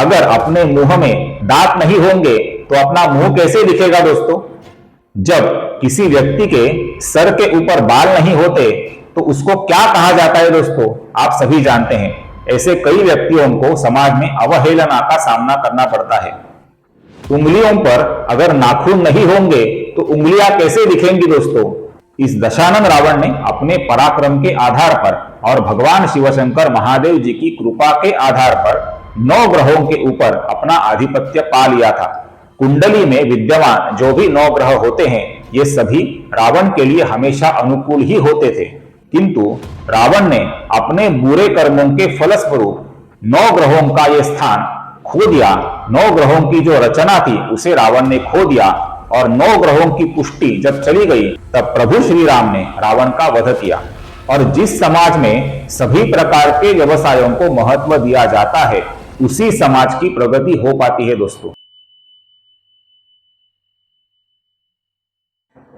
अगर अपने मुंह में दांत नहीं होंगे तो अपना मुंह कैसे दिखेगा दोस्तों? जब किसी व्यक्ति के सर के ऊपर बाल नहीं होते तो उसको क्या कहा जाता है दोस्तों? आप सभी जानते हैं। ऐसे कई व्यक्तियों को समाज में अवहेलना का सामना करना पड़ता है। उंगलियों पर अगर नाखून नहीं होंगे तो उंगलियां कैसे दिखेंगी दोस्तों? इस दशानन रावण ने अपने पराक्रम के आधार पर और भगवान शिवशंकर महादेव जी की कृपा के आधार पर 9 ग्रहों के ऊपर अपना आधिपत्य पा लिया था। कुंडली में विद्यमान जो भी 9 ग्रह होते हैं ये सभी रावण के लिए हमेशा अनुकूल ही होते थे, किंतु रावण ने अपने बुरे कर्मों के फलस्वरूप 9 ग्रहों का ये स्थान खो दिया। 9 ग्रहों की जो रचना थी उसे रावण ने खो दिया और 9 ग्रहों की पुष्टि जब चली गई तब प्रभु श्री राम ने रावण का वध किया। और जिस समाज में सभी प्रकार के व्यवसायों को महत्व दिया जाता है उसी समाज की प्रगति हो पाती है दोस्तों।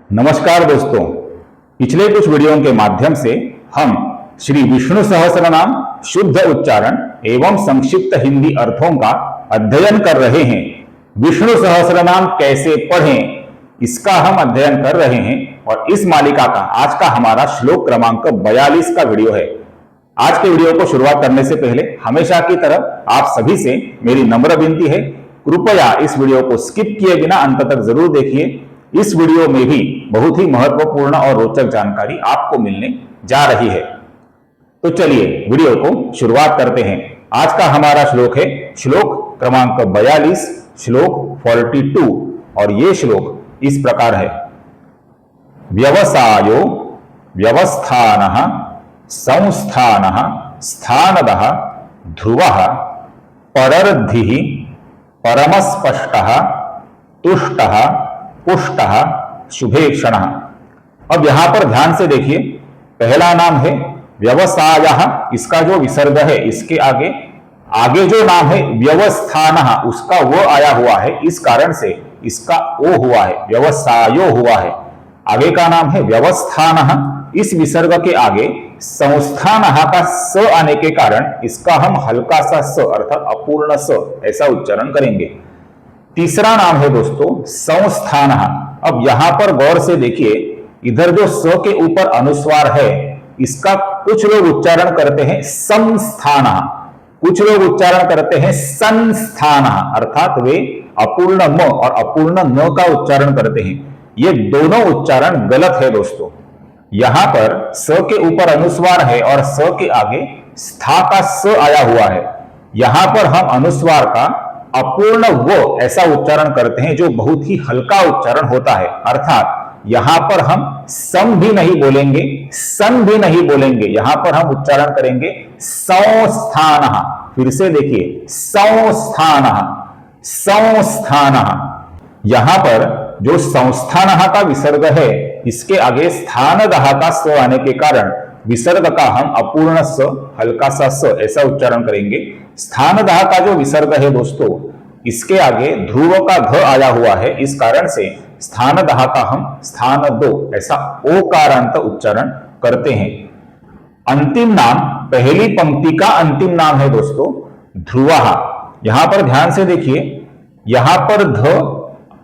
नमस्कार दोस्तों, पिछले कुछ वीडियो के माध्यम से हम श्री विष्णु सहस्रनाम शुद्ध उच्चारण एवं संक्षिप्त हिंदी अर्थों का अध्ययन कर रहे हैं। विष्णु सहस्रनाम कैसे पढ़ें इसका हम अध्ययन कर रहे हैं और इस मालिका का आज का हमारा श्लोक क्रमांक 42 का वीडियो है। आज के वीडियो को शुरुआत करने से पहले हमेशा की तरह आप सभी से मेरी नम्र विनती है, कृपया इस वीडियो को स्किप किए बिना अंत तक जरूर देखिए। इस वीडियो में भी बहुत ही महत्वपूर्ण और रोचक जानकारी आपको मिलने जा रही है। तो चलिए वीडियो को शुरुआत करते हैं। आज का हमारा श्लोक है श्लोक क्रमांक 42, श्लोक 42, और ये श्लोक इस प्रकार है। व्यवसायो व्यवस्थानः संस्थानः स्थानदः ध्रुवः परर्धिः परमस्पष्टः तुष्टः पुष्टः शुभेक्षणः। अब यहां पर ध्यान से देखिए, पहला नाम है व्यवसायः, इसका जो विसर्ग है इसके आगे जो नाम है व्यवस्थानः उसका वो आया हुआ है, इस कारण से इसका ओ हुआ है, व्यवसायो हुआ है। आगे का नाम है व्यवस्थानः, इस विसर्ग के आगे संस्थानः का स आने के कारण इसका हम हल्का सा स अर्थात अपूर्ण स ऐसा उच्चारण करेंगे। तीसरा नाम है दोस्तों संस्थानः। अब यहां पर गौर से देखिए, इधर जो स के ऊपर अनुस्वार है इसका कुछ लोग उच्चारण करते हैं संस्थानः, कुछ लोग उच्चारण करते हैं संस्थानः, अर्थात वे अपूर्ण म और अपूर्ण न का उच्चारण करते हैं। ये दोनों उच्चारण गलत है दोस्तों। यहां पर स के ऊपर अनुस्वार है और स के आगे स्था का स आया हुआ है। यहां पर हम अनुस्वार का अपूर्ण वो ऐसा उच्चारण करते हैं जो बहुत ही हल्का उच्चारण होता है, अर्थात यहां पर हम सम भी नहीं बोलेंगे, सन भी नहीं बोलेंगे, यहां पर हम उच्चारण करेंगे संस्थानः। फिर से देखिए संस्थानः, संस्थानः। यहां पर जो संस्थानः का विसर्ग है इसके आगे स्थानदः का स आने के कारण विसर्ग का हम अपूर्ण स हल्का सा स ऐसा उच्चारण करेंगे। स्थानदः का जो विसर्ग है दोस्तों इसके आगे ध्रुव का ध आया हुआ है, इस कारण से स्थानदः का हम स्थान दो ऐसा ओकारांत उच्चारण करते हैं। अंतिम नाम, पहली पंक्ति का अंतिम नाम है दोस्तों ध्रुवः। यहां पर ध्यान से देखिए, यहां पर ध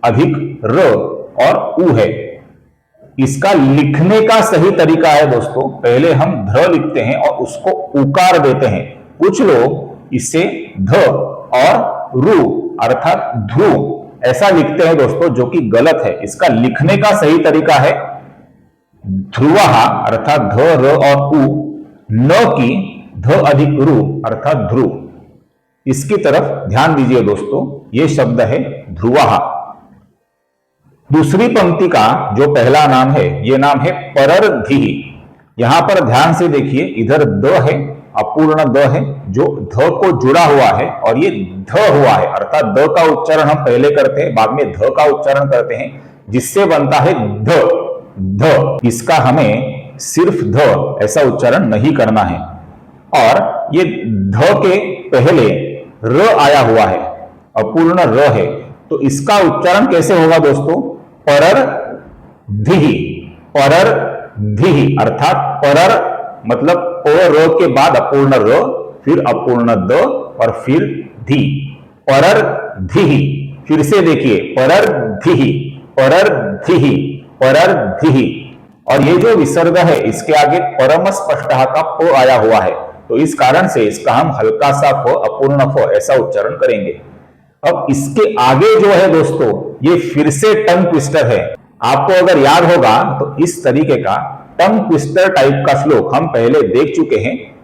अधिक र और उ है। इसका लिखने का सही तरीका है दोस्तों, पहले हम ध लिखते हैं और उसको उकार देते हैं। कुछ लोग इसे ध और रु अर्थात ध्रुव ऐसा लिखते हैं दोस्तों, जो कि गलत है। इसका लिखने का सही तरीका है ध्रुवः अर्थात ध र और उ, न कि ध अधिक रु अर्थात ध्रुव। इसकी तरफ ध्यान दीजिए दोस्तों, यह शब्द है ध्रुवः। दूसरी पंक्ति का जो पहला नाम है यह नाम है परर्धिः। यहां पर ध्यान से देखिए, इधर द है, अपूर्ण द है जो ध को जुड़ा हुआ है और ये ध हुआ है, अर्थात द का उच्चारण हम पहले करते हैं, बाद में ध का उच्चारण करते हैं, जिससे बनता है ध ध। इसका हमें सिर्फ ध ऐसा उच्चारण नहीं करना है। और ये ध के पहले र आया हुआ है, अपूर्ण र है, तो इसका उच्चारण कैसे होगा दोस्तों? परर्धिः, परर्धिः अर्थात परर मतलब ओ र के बाद अपूर्ण र, फिर अपूर्ण द और फिर धी। परर्धिः, फिर से देखिए परर्धिः, परर्धिः, परर्धिः। और ये जो विसर्ग है इसके आगे परम स्पष्टः का प आया हुआ है, तो इस कारण से इसका हम हल्का सा फ, अपूर्ण फ ऐसा उच्चारण करेंगे। अब इसके आगे जो है दोस्तों ये फिर से टंग ट्विस्टर है। आपको अगर याद होगा तो इस तरीके का टंग ट्विस्टर टाइप का श्लोक हम पहले देख चुके हैं।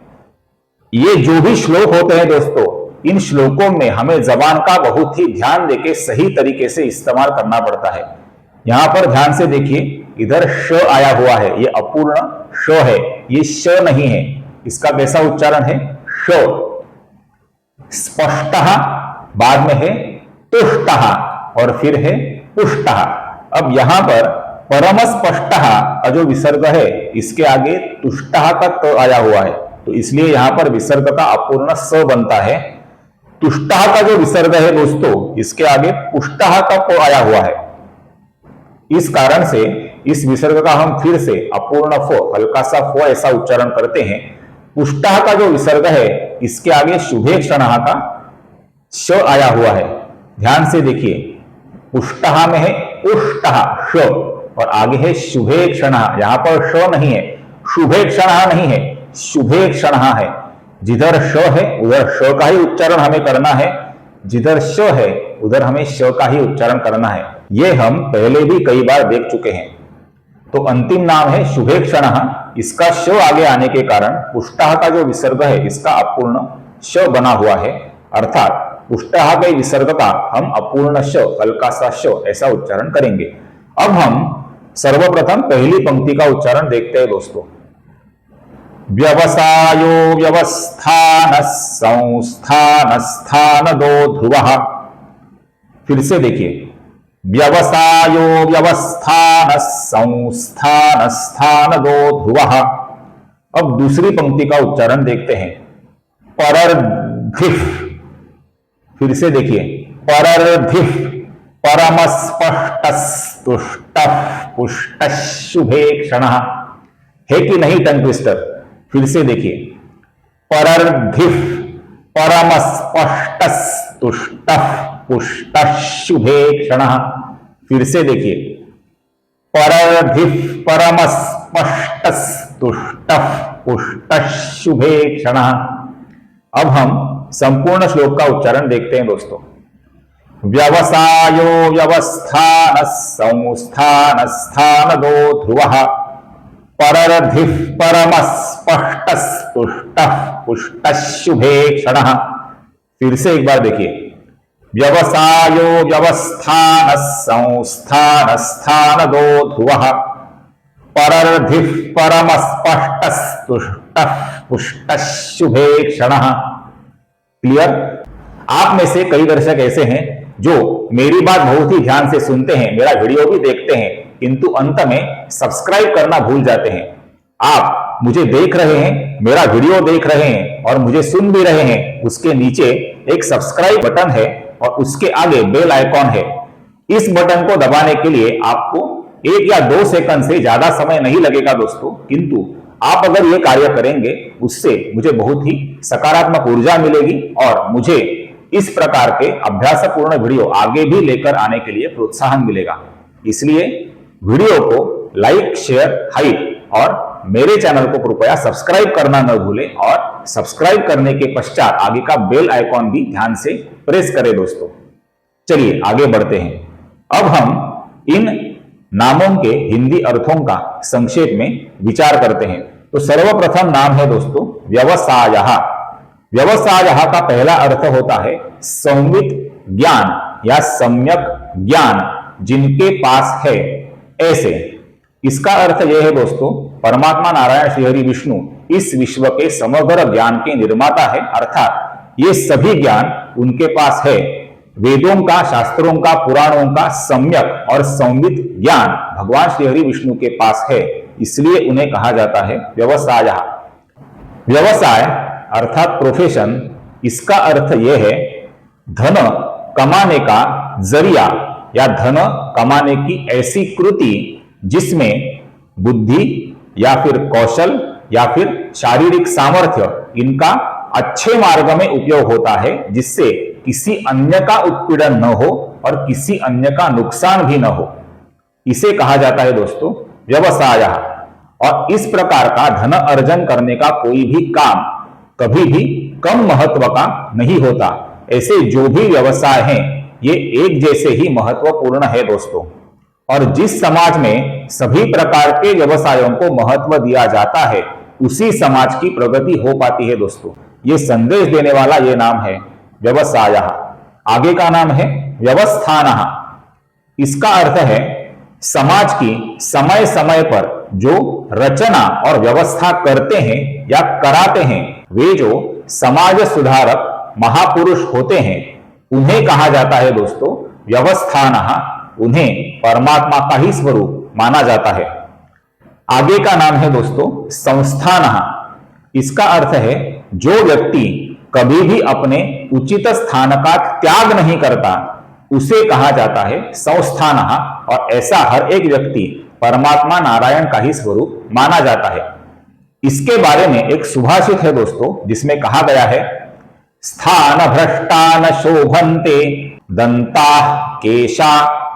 ये जो भी श्लोक होते हैं दोस्तों, इन श्लोकों में हमें जबान का बहुत ही ध्यान देके सही तरीके से इस्तेमाल करना पड़ता है। यहां पर ध्यान से देखिए, इधर श आया हुआ है, ये अपूर्ण श है, ये श नहीं है। इसका कैसा उच्चारण है? श। स्पष्टः बाद में है तुष्टः और फिर है पुष्टः। अब यहां पर परम स्पष्टः जो विसर्ग है इसके आगे तुष्टः का त आया हुआ है, तो इसलिए यहां पर विसर्ग का अपूर्ण स बनता है। तुष्टः का जो विसर्ग है दोस्तों इसके आगे पुष्टः का प आया हुआ है। इस कारण से इस विसर्ग का हम फिर से अपूर्ण फ, हल्का सा फ ऐसा उच्चारण करते हैं। पुष्टः का जो विसर्ग है इसके आगे शुभे क्षणः का श आया हुआ है। ध्यान से देखिए, पुष्टः में है पुष्टः श और आगे है शुभे क्षणः। यहां पर श नहीं है, शुभे क्षणः नहीं है, शुभे क्षणः है। जिधर श है उधर श का ही उच्चारण हमें करना है, जिधर श है उधर हमें श का ही उच्चारण करना है। ये हम पहले भी कई बार देख चुके हैं। तो अंतिम नाम है शुभे क्षणः, इसका श आगे आने के कारण पुष्टः का जो विसर्ग है इसका अपूर्ण श बना हुआ है, अर्थात पुष्टः के विसर्ग का हम अपूर्ण श, हल्का सा श ऐसा उच्चारण करेंगे। अब हम सर्वप्रथम पहली पंक्ति का उच्चारण देखते हैं दोस्तों। व्यवसायो व्यवस्थानः संस्थानस्थानदो ध्रुवः। फिर से देखिए, व्यवसायो व्यवस्थानः संस्थानस्थानदो ध्रुवः। अब दूसरी पंक्ति का उच्चारण देखते हैं। परर्धिः, फिर से देखिए, परर्धिः परमस्पष्टस्तुष्टः पुष्टः शुभे क्षणः। है कि नहीं टंग ट्विस्टर? फिर से देखिए, परर्धिः परमस्पष्टस्तुष्टः पुष्टः शुभे क्षणः। फिर से देखिए, परर्धिः परमस्पष्टस्तुष्टः पुष्टः शुभे क्षणः। अब हम संपूर्ण श्लोक का उच्चारण देखते हैं दोस्तों। व्यवसायो व्यवस्थानः संस्थानस्थानदो ध्रुवः परर्धिः परमस्पष्टस्तुष्टः पुष्टः शुभे क्षणः। फिर से एक बार देखिए, व्यवसायो व्यवस्थानः संस्थानस्थानदो ध्रुवः परर्धिः परमस्पष्टस्तुष्टः पुष्टः शुभे क्षणः। क्लियर? आप में से कई दर्शक ऐसे हैं जो मेरी बात बहुत ही ध्यान से सुनते हैं, मेरा वीडियो भी देखते हैं, किंतु अंत में सब्सक्राइब करना भूल जाते हैं। आप मुझे देख रहे हैं, मेरा वीडियो देख रहे हैं और मुझे सुन भी रहे हैं, उसके नीचे एक सब्सक्राइब बटन है और उसके आगे बेल आइकॉन है। इस बटन को दबाने के लिए आपको 1 या 2 सेकंड से ज्यादा समय नहीं लगेगा दोस्तों, किंतु आप अगर ये कार्य करेंगे उससे मुझे बहुत ही सकारात्मक ऊर्जा मिलेगी और मुझे इस प्रकार के अभ्यासपूर्ण वीडियो आगे भी लेकर आने के लिए प्रोत्साहन मिलेगा। इसलिए वीडियो को लाइक, शेयर, हाइप और मेरे चैनल को कृपया सब्सक्राइब करना न भूलें और सब्सक्राइब करने के पश्चात आगे का बेल आइकॉन भी ध्यान से प्रेस करें दोस्तों। चलिए आगे बढ़ते हैं। अब हम इन नामों के हिंदी अर्थों का संक्षेप में विचार करते हैं। तो सर्वप्रथम नाम है दोस्तों व्यवसायः। व्यवसायः का पहला अर्थ होता है संवित ज्ञान या सम्यक ज्ञान जिनके पास है ऐसे। इसका अर्थ यह है दोस्तों, परमात्मा नारायण श्री हरि विष्णु इस विश्व के समग्र ज्ञान के निर्माता है, अर्थात ये सभी ज्ञान उनके पास है। वेदों का, शास्त्रों का, पुराणों का सम्यक और संवित ज्ञान भगवान श्री हरि विष्णु के पास है, इसलिए उन्हें कहा जाता है व्यवसाय। व्यवसाय अर्थात प्रोफेशन, इसका अर्थ यह है धन कमाने का जरिया या धन कमाने की ऐसी कृति जिसमें बुद्धि या फिर कौशल या फिर शारीरिक सामर्थ्य इनका अच्छे मार्ग में उपयोग होता है, जिससे किसी अन्य का उत्पीड़न न हो और किसी अन्य का नुकसान भी न हो, इसे कहा जाता है दोस्तों व्यवसाय। और इस प्रकार का धन अर्जन करने का कोई भी काम कभी भी कम महत्व का नहीं होता। ऐसे जो भी व्यवसाय हैं ये एक जैसे ही महत्वपूर्ण है दोस्तों। और जिस समाज में सभी प्रकार के व्यवसायों को महत्व दिया जाता है उसी समाज की प्रगति हो पाती है दोस्तों। ये संदेश देने वाला ये नाम है व्यवसाय। आगे का नाम है व्यवस्थान। इसका अर्थ है समाज की समय समय पर जो रचना और व्यवस्था करते हैं या कराते हैं वे जो समाज सुधारक महापुरुष होते हैं उन्हें कहा जाता है दोस्तों व्यवस्थान। उन्हें परमात्मा का ही स्वरूप माना जाता है। आगे का नाम है दोस्तों संस्थान। इसका अर्थ है जो व्यक्ति कभी भी अपने उचित स्थान का त्याग नहीं करता उसे कहा जाता है संस्थान। और ऐसा हर एक व्यक्ति परमात्मा नारायण का ही स्वरूप माना जाता है। इसके बारे में एक सुभाषित है दोस्तों जिसमें कहा गया है स्थान भ्रष्टा न शोभन्ते दंता केशा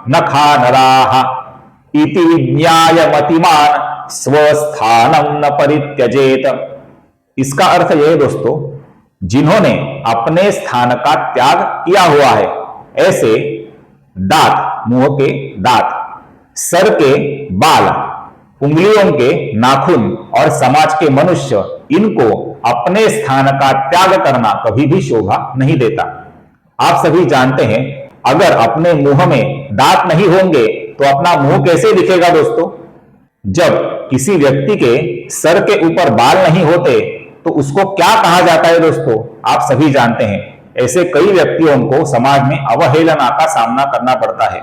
नखा नराः इति विज्ञाय मतिमान स्वस्थानम न परित्यजेत। इसका अर्थ यह है दोस्तों जिन्होंने अपने स्थान का त्याग किया हुआ है ऐसे दांत, मुंह के दांत, सर के बाल, उंगलियों के नाखून और समाज के मनुष्य इनको अपने स्थान का त्याग करना कभी भी शोभा नहीं देता। आप सभी जानते हैं अगर अपने मुंह में दांत नहीं होंगे तो अपना मुंह कैसे दिखेगा दोस्तों। जब किसी व्यक्ति के सर के ऊपर बाल नहीं होते तो उसको क्या कहा जाता है दोस्तों, आप सभी जानते हैं। ऐसे कई व्यक्तियों को समाज में अवहेलना का सामना करना पड़ता है।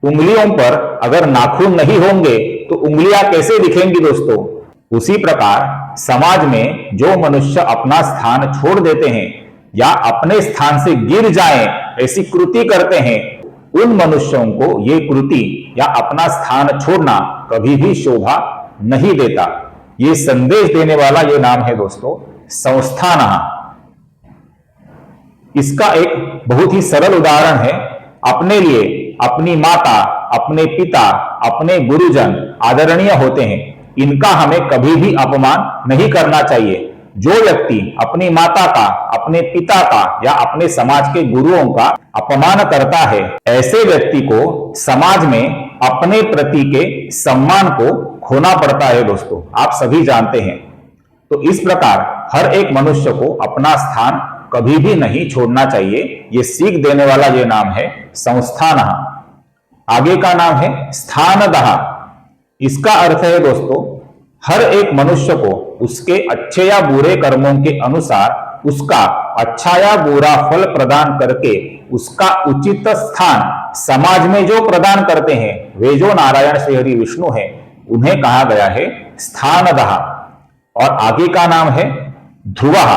उंगलियों पर अगर नाखून नहीं होंगे तो उंगलियां कैसे दिखेंगी दोस्तों। उसी प्रकार समाज में जो मनुष्य अपना स्थान छोड़ देते हैं या अपने स्थान से गिर जाएं ऐसी कृति करते हैं उन मनुष्यों को ये कृति या अपना स्थान छोड़ना कभी भी शोभा नहीं देता। ये संदेश देने वाला ये नाम है दोस्तों संस्थान। इसका एक बहुत ही सरल उदाहरण है। अपने लिए अपनी माता, अपने पिता, अपने गुरुजन आदरणीय होते हैं। इनका हमें कभी भी अपमान नहीं करना चाहिए। जो व्यक्ति अपनी माता का, अपने पिता का या अपने समाज के गुरुओं का अपमान करता है ऐसे व्यक्ति को समाज में अपने प्रति के सम्मान को खोना पड़ता है दोस्तों। आप सभी जानते हैं। तो इस प्रकार हर एक मनुष्य को अपना स्थान कभी भी नहीं छोड़ना चाहिए। ये सीख देने वाला ये नाम है संस्थान। आगे का नाम है स्थानदः। इसका अर्थ है दोस्तों हर एक मनुष्य को उसके अच्छे या बुरे कर्मों के अनुसार उसका अच्छा या बुरा फल प्रदान करके उसका उचित स्थान समाज में जो प्रदान करते हैं वे जो नारायण श्री हरि विष्णु हैं उन्हें कहा गया है स्थानदः। और आगे का नाम है ध्रुवः।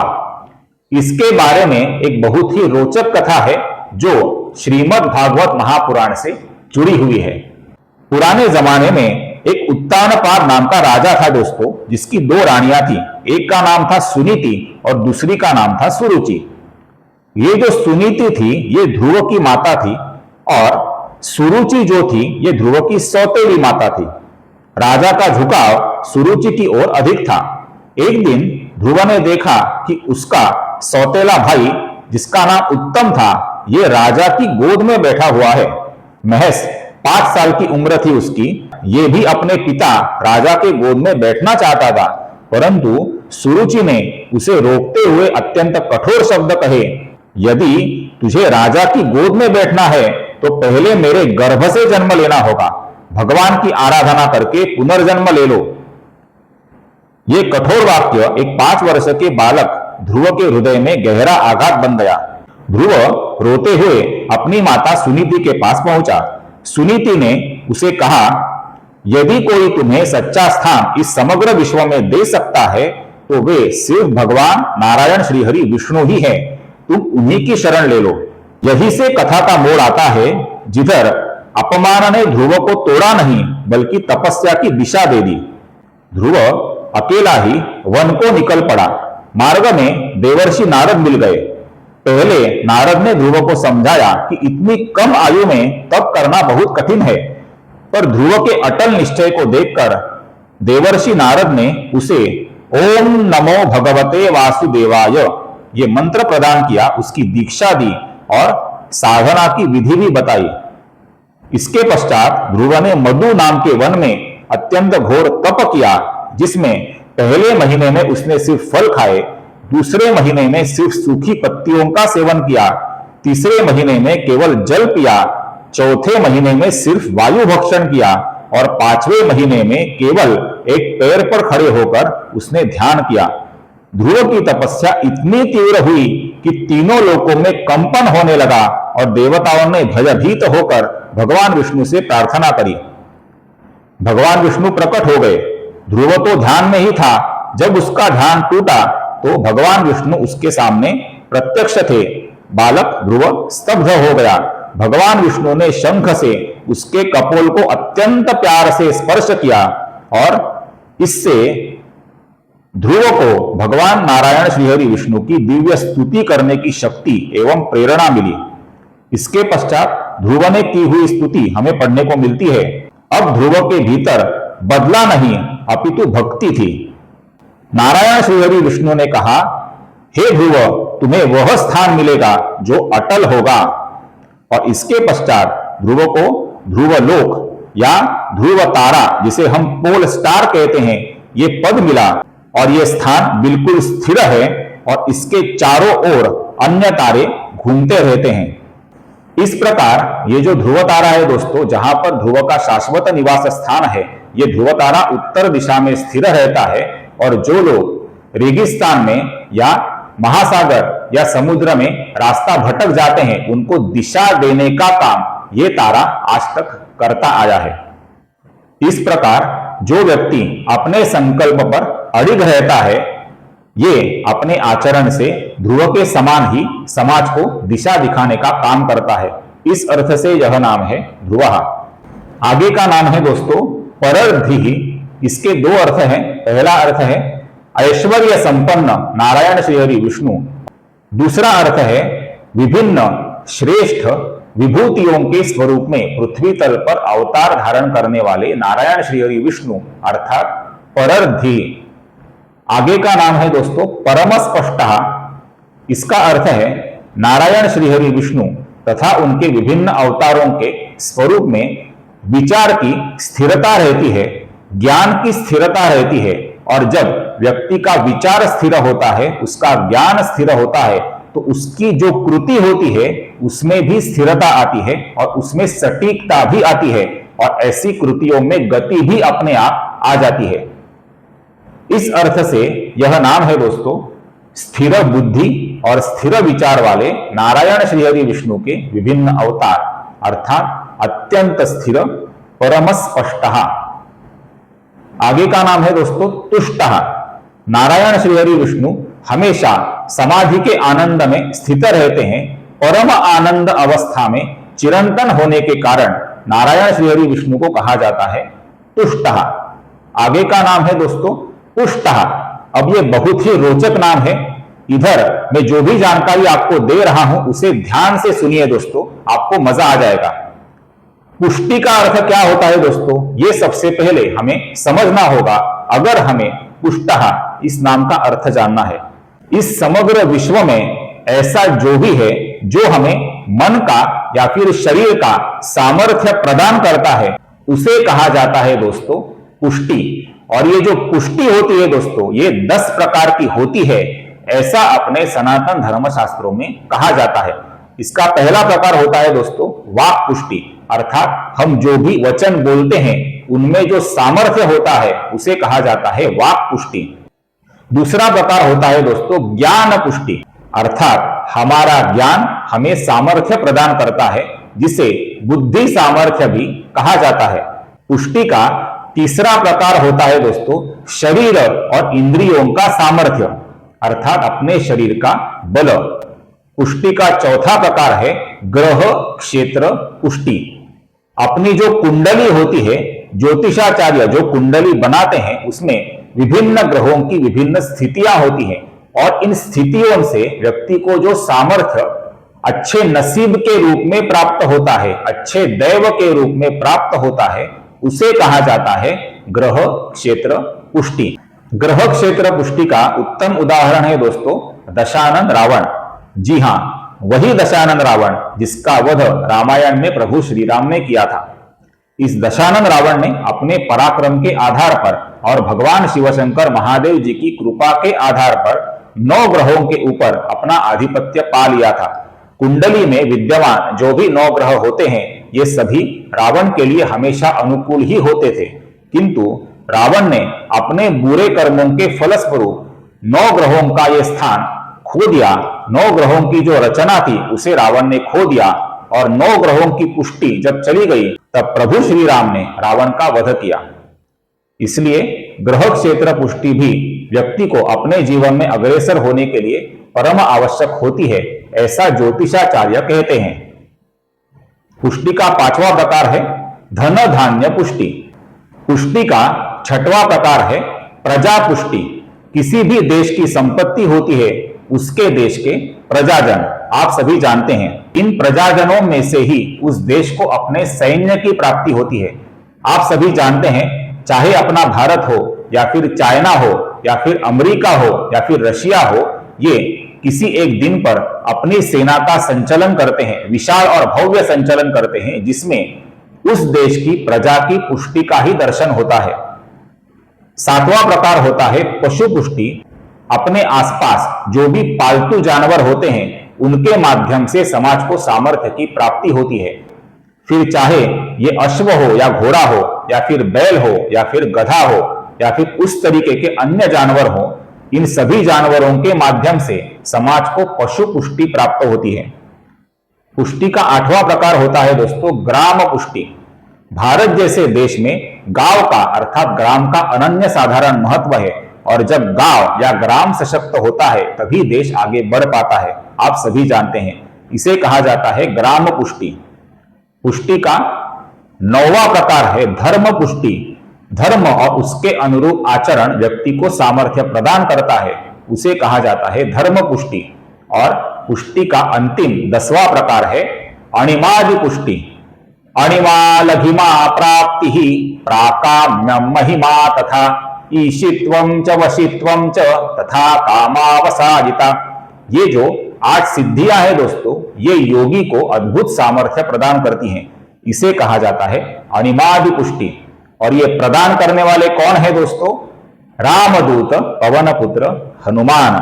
इसके बारे में एक बहुत ही रोचक कथा है जो श्रीमद् भागवत महापुराण से जुड़ी हुई है। पुराने जमाने में एक उत्तानपाद नाम का राजा था दोस्तों जिसकी दो रानियां थी। एक का नाम था सुनीति और दूसरी का नाम था सुरुचि। ये जो सुनीति थी ये ध्रुव की माता थी और सुरुचि जो थी ये ध्रुव की सौतेली माता थी। राजा का झुकाव सुरुचि की ओर अधिक था। एक दिन ध्रुव ने देखा कि उसका सौतेला भाई जिसका नाम उत्तम था ये राजा की गोद में बैठा हुआ है। महज 5 साल की उम्र थी उसकी। ये भी अपने पिता राजा के गोद में बैठना चाहता था परंतु सुरुचि ने उसे रोकते हुए अत्यंत कठोर शब्द कहे, यदि तुझे राजा की गोद में बैठना है तो पहले मेरे गर्भ से जन्म लेना होगा। भगवान की आराधना करके पुनर्जन्म ले लो। ये कठोर वाक्य एक 5 वर्ष के बालक ध्रुव के हृदय में गहरा आघात बन गया। ध्रुव रोते हुए अपनी माता सुनीति के पास पहुंचा। सुनीति ने उसे कहा, यदि कोई तुम्हें सच्चा स्थान इस समग्र विश्व में दे सकता है तो वे सिर्फ भगवान नारायण श्री हरि विष्णु ही हैं। तुम उन्हीं की शरण ले लो। यही से कथा का मोड़ आता है जिधर अपमान ने ध्रुव को तोड़ा नहीं बल्कि तपस्या की दिशा दे दी। ध्रुव अकेला ही वन को निकल पड़ा। मार्ग में देवर्षि नारद मिल गए। पहले नारद ने ध्रुव को समझाया कि इतनी कम आयु में तप करना बहुत कठिन है, पर ध्रुव के अटल निश्चय को देखकर देवर्षि नारद ने उसे ओम नमो भगवते वासुदेवाय ये मंत्र प्रदान किया, उसकी दीक्षा दी और साधना की विधि भी बताई। इसके पश्चात ध्रुव ने मधु नाम के वन में अत्यंत घोर तप किया, जिसमें पहले महीने में उसने सिर्फ फल खाए, दूसरे महीने में सिर्फ सूखी पत्तियों का सेवन किया, तीसरे महीने में केवल जल पिया, चौथे महीने में सिर्फ वायु भक्षण किया और पांचवें महीने में केवल एक पैर पर खड़े होकर उसने ध्यान किया। ध्रुव की तपस्या इतनी तीव्र हुई कि तीनों लोकों में कंपन होने लगा और देवताओं ने भयभीत होकर भगवान विष्णु से प्रार्थना करी। भगवान विष्णु प्रकट हो गए। ध्रुव तो ध्यान में ही था। जब उसका ध्यान टूटा तो भगवान विष्णु उसके सामने प्रत्यक्ष थे। बालक ध्रुव स्तब्ध हो गया। भगवान विष्णु ने शंख से उसके कपोल को अत्यंत प्यार से स्पर्श किया और इससे ध्रुव को भगवान नारायण श्रीहरि विष्णु की दिव्य स्तुति करने की शक्ति एवं प्रेरणा मिली। इसके पश्चात ध्रुव ने की हुई स्तुति हमें पढ़ने को मिलती है। अब ध्रुव के भीतर बदला नहीं अपितु भक्ति थी। नारायण श्रीहरि विष्णु ने कहा, हे ध्रुव, तुम्हें वह स्थान मिलेगा जो अटल होगा। और इसके पश्चात ध्रुव को ध्रुवलोक या ध्रुव तारा, जिसे हम पोल स्टार कहते हैं, ये पद मिला और ये स्थान बिल्कुल स्थिर है और इसके चारों ओर अन्य तारे घूमते रहते हैं। इस प्रकार ये जो ध्रुव तारा है दोस्तों, जहां पर ध्रुव का शाश्वत निवास स्थान है, ये ध्रुव तारा उत्तर दिशा में स्थिर रहता है और जो लोग रेगिस्तान में या महासागर या समुद्र में रास्ता भटक जाते हैं, उनको दिशा देने का काम ये तारा आज तक करता आया है। इस प्रकार जो व्यक्ति अपने संकल्प पर अड़िग रहता है, ये अपने आचरण से ध्रुव के समान ही समाज को दिशा दिखाने का काम करता है। इस अर्थ से यह नाम है ध्रुवः। आगे का नाम है दोस्तों परर्धि। इसके दो अर्थ हैं। पहला अर्थ है ऐश्वर्य संपन्न नारायण श्रीहरि विष्णु। दूसरा अर्थ है विभिन्न श्रेष्ठ विभूतियों के स्वरूप में पृथ्वी तल पर अवतार धारण करने वाले नारायण श्रीहरि विष्णु अर्थात परर्धि। आगे का नाम है दोस्तों परमस्पष्टः। इसका अर्थ है नारायण श्रीहरि विष्णु तथा उनके विभिन्न अवतारों के स्वरूप में विचार की स्थिरता रहती है, ज्ञान की स्थिरता रहती है। और जब व्यक्ति का विचार स्थिर होता है, उसका ज्ञान स्थिर होता है, तो उसकी जो कृति होती है उसमें भी स्थिरता आती है और उसमें सटीकता भी आती है और ऐसी कृतियों में गति भी अपने आप आ जाती है। इस अर्थ से यह नाम है दोस्तों स्थिर बुद्धि और स्थिर विचार वाले नारायण श्रीहरि विष्णु के विभिन्न अवतार अर्थात अत्यंत स्थिर परमस्पष्टः। आगे का नाम है दोस्तों तुष्टः। नारायण श्रीहरि विष्णु हमेशा समाधि के आनंद में स्थित रहते हैं। परम आनंद अवस्था में चिरंतन होने के कारण नारायण श्रीहरि विष्णु को कहा जाता है तुष्टः। आगे का नाम है दोस्तों पुष्टः। अब ये बहुत ही रोचक नाम है। इधर मैं जो भी जानकारी आपको दे रहा हूं उसे ध्यान से सुनिए दोस्तों, आपको मजा आ जाएगा। पुष्टि का अर्थ क्या होता है दोस्तों, ये सबसे पहले हमें समझना होगा अगर हमें पुष्टः इस नाम का अर्थ जानना है। इस समग्र विश्व में ऐसा जो भी है जो हमें मन का या फिर शरीर का सामर्थ्य प्रदान करता है, उसे कहा जाता है दोस्तों पुष्टि। और ये जो पुष्टि होती है दोस्तों, ये 10 प्रकार की होती है, ऐसा अपने सनातन धर्मशास्त्रों में कहा जाता है। इसका पहला प्रकार होता है दोस्तों वाक पुष्टि, अर्थात हम जो भी वचन बोलते हैं उनमें जो सामर्थ्य होता है उसे कहा जाता है वाक पुष्टि। दूसरा प्रकार होता है दोस्तों ज्ञान पुष्टि, अर्थात हमारा ज्ञान हमें सामर्थ्य प्रदान करता है, जिसे बुद्धि सामर्थ्य भी कहा जाता है। पुष्टि का तीसरा प्रकार होता है दोस्तों शरीर और इंद्रियों का सामर्थ्य, अर्थात अपने शरीर का बल। पुष्टि का चौथा प्रकार है ग्रह क्षेत्र पुष्टि। अपनी जो कुंडली होती है, ज्योतिषाचार्य जो कुंडली बनाते हैं उसमें विभिन्न ग्रहों की विभिन्न स्थितियां होती हैं और इन स्थितियों से व्यक्ति को जो सामर्थ्य अच्छे नसीब के रूप में प्राप्त होता है, अच्छे दैव के रूप में प्राप्त होता है, उसे कहा जाता है ग्रह क्षेत्र पुष्टि। ग्रह क्षेत्र पुष्टि का उत्तम उदाहरण है दोस्तों दशानन रावण। जी हां, वही दशानन रावण जिसका वध रामायण में प्रभु श्री राम ने किया था। इस दशानन रावण ने अपने पराक्रम के आधार पर और भगवान शिवशंकर महादेव जी की कृपा के आधार पर 9 ग्रहों के ऊपर अपना आधिपत्य पा लिया था। कुंडली में विद्यमान जो भी 9 ग्रह होते हैं, ये सभी रावण के लिए हमेशा अनुकूल ही होते थे, किंतु रावण ने अपने बुरे कर्मों के फलस्वरूप 9 ग्रहों का ये स्थान खो दिया। 9 ग्रहों की जो रचना थी उसे रावण ने खो दिया और 9 ग्रहों की पुष्टि जब चली गई तब प्रभु श्री राम ने रावण का वध किया। इसलिए ग्रह क्षेत्र पुष्टि भी व्यक्ति को अपने जीवन में अग्रसर होने के लिए परम आवश्यक होती है, ऐसा ज्योतिषाचार्य कहते हैं। पुष्टि का 5वां प्रकार है धन धान्य पुष्टि। पुष्टि का 6वां प्रकार है प्रजा पुष्टि। किसी भी देश की संपत्ति होती है उसके देश के प्रजाजन, आप सभी जानते हैं। इन प्रजाजनों में से ही उस देश को अपने सैन्य की प्राप्ति होती है। आप सभी जानते हैं, चाहे अपना भारत हो या फिर चाइना हो या फिर अमेरिका हो या फिर रशिया हो, ये किसी एक दिन पर अपनी सेना का संचालन करते हैं, विशाल और भव्य संचालन करते हैं, जिसमें उस देश की प्रजा की पुष्टि का ही दर्शन होता है। 7वां प्रकार होता है पशु पुष्टि। अपने आसपास जो भी पालतू जानवर होते हैं उनके माध्यम से समाज को सामर्थ्य की प्राप्ति होती है। फिर चाहे ये अश्व हो या घोड़ा हो या फिर बैल हो या फिर गधा हो या फिर उस तरीके के अन्य जानवर हो, इन सभी जानवरों के माध्यम से समाज को पशु पुष्टि प्राप्त होती है। पुष्टि का 8वां प्रकार होता है दोस्तों ग्राम पुष्टि। भारत जैसे देश में गांव का अर्थात ग्राम का अनन्य साधारण महत्व है और जब गांव या ग्राम सशक्त होता है तभी देश आगे बढ़ पाता है, आप सभी जानते हैं। इसे कहा जाता है ग्राम पुष्टि। पुष्टि का 9वां प्रकार है धर्म पुष्टि। धर्म और उसके अनुरूप आचरण व्यक्ति को सामर्थ्य प्रदान करता है, उसे कहा जाता है धर्म पुष्टि। और पुष्टि का अंतिम 10वां प्रकार है अणिमादि पुष्टि। अणिमा लघिमा प्राप्ति ही प्राकाम्यम महिमा तथा ईशित्वं च वशित्वं च तथा कामावसादिता। ये जो 8 सिद्धियां हैं दोस्तों, ये योगी को अद्भुत सामर्थ्य प्रदान करती हैं, इसे कहा जाता है अणिमादि पुष्टि। और ये प्रदान करने वाले कौन है दोस्तों? रामदूत पवन पुत्र हनुमान।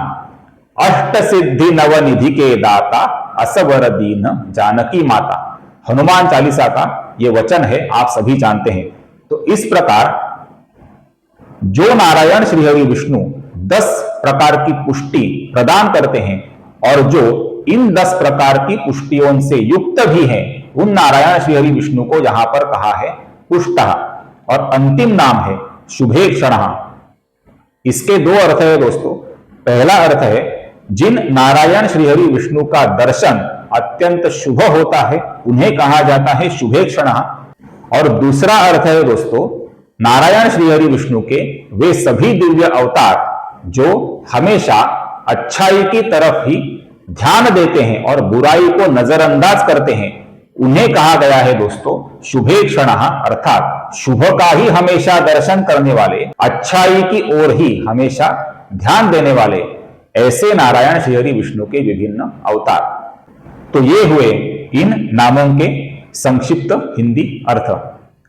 अष्ट सिद्धि नवनिधि के दाता असवर दीन जानकी माता। हनुमान चालीसा का ये वचन है, आप सभी जानते हैं। तो इस प्रकार जो नारायण श्री हरि विष्णु 10 प्रकार की पुष्टि प्रदान करते हैं और जो इन 10 प्रकार की पुष्टियों से युक्त भी हैं, उन नारायण श्री हरि विष्णु को यहां पर कहा है पुष्टः। और अंतिम नाम है शुभे क्षणः। इसके 2 अर्थ है दोस्तों। पहला अर्थ है जिन नारायण श्री हरि विष्णु का दर्शन अत्यंत शुभ होता है उन्हें कहा जाता है शुभे क्षणः। और दूसरा अर्थ है दोस्तों नारायण श्री हरि विष्णु के वे सभी दिव्य अवतार जो हमेशा अच्छाई की तरफ ही ध्यान देते हैं और बुराई को नजरअंदाज करते हैं, उन्हें कहा गया है दोस्तों शुभे क्षणः, अर्थात शुभ का ही हमेशा दर्शन करने वाले, अच्छाई की ओर ही हमेशा ध्यान देने वाले, ऐसे नारायण श्री हरि विष्णु के विभिन्न अवतार। तो ये हुए इन नामों के संक्षिप्त हिंदी अर्थ।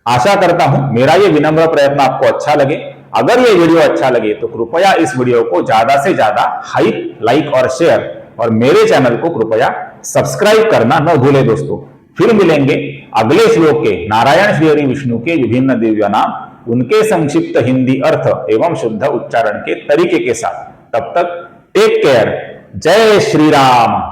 आशा करता हूं मेरा ये विनम्र प्रयत्न आपको अच्छा लगे। अगर ये वीडियो अच्छा लगे तो कृपया इस वीडियो को ज्यादा से ज्यादा हाइप, लाइक और शेयर, और मेरे चैनल को कृपया सब्सक्राइब करना न भूलें दोस्तों। फिर मिलेंगे अगले श्लोक के नारायण श्री हरि विष्णु के विभिन्न दिव्य नाम, उनके संक्षिप्त हिंदी अर्थ एवं शुद्ध उच्चारण के तरीके के साथ। तब तक टेक केयर। जय श्री राम।